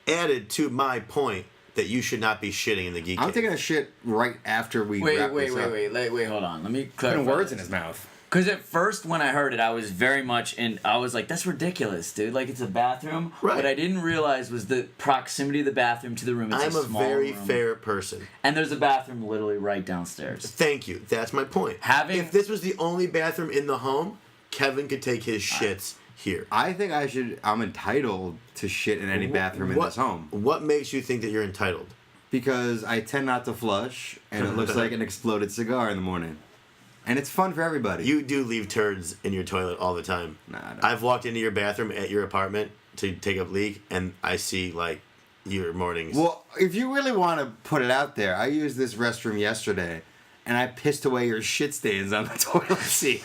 added to my point that you should not be shitting in the geek I'm cave. taking a shit right after we Wait, wrap wait, this wait, up. wait, wait, hold on. Let me clarify. Putting words in this. his mouth. Because at first, when I heard it, I was very much I was like, that's ridiculous, dude. Like, it's a bathroom. Right. What I didn't realize was the proximity of the bathroom to the room. It's I'm a small very room. fair person. And there's a bathroom literally right downstairs. Thank you. That's my point. If this was the only bathroom in the home, Kevin could take his shits here. I think I'm entitled to shit in any bathroom in this home. What makes you think that you're entitled? Because I tend not to flush, and it looks like an exploded cigar in the morning. And it's fun for everybody. You do leave turds in your toilet all the time. Nah, I don't. I've walked into your bathroom at your apartment to take a leak, and I see, like, your mornings. Well, if you really want to put it out there, I used this restroom yesterday, and I pissed away your shit stains on the toilet seat.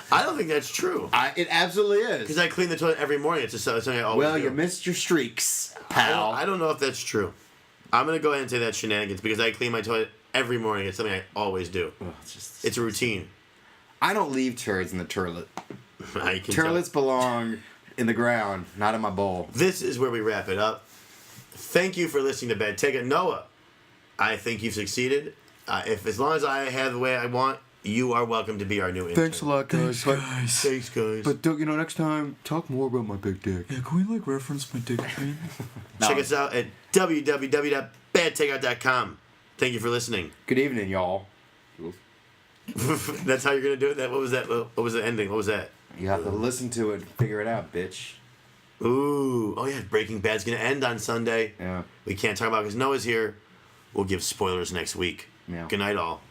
I don't think that's true. It absolutely is. Because I clean the toilet every morning. It's just something I always do. You missed your streaks, pal. I don't know if that's true. I'm going to go ahead and say that's shenanigans because I clean my toilet every morning. It's something I always do. Oh, It's a routine. I don't leave turds in the toilet. I can Turlets belong in the ground, not in my bowl. This is where we wrap it up. Thank you for listening to Bad Take It. Noah, I think you've succeeded. As long as I have the way I want, you are welcome to be our new intern. Thanks a lot, guys. Thanks, guys. But next time, talk more about my big dick. Yeah, can we, reference my dick pain? Check us out at www.badtakeout.com. Thank you for listening. Good evening, y'all. That's how you're going to do it? What was that? What was the ending? What was that? You have to listen to it and figure it out, bitch. Ooh. Oh, yeah. Breaking Bad's going to end on Sunday. Yeah. We can't talk about it because Noah's here. We'll give spoilers next week. Yeah. Good night, all.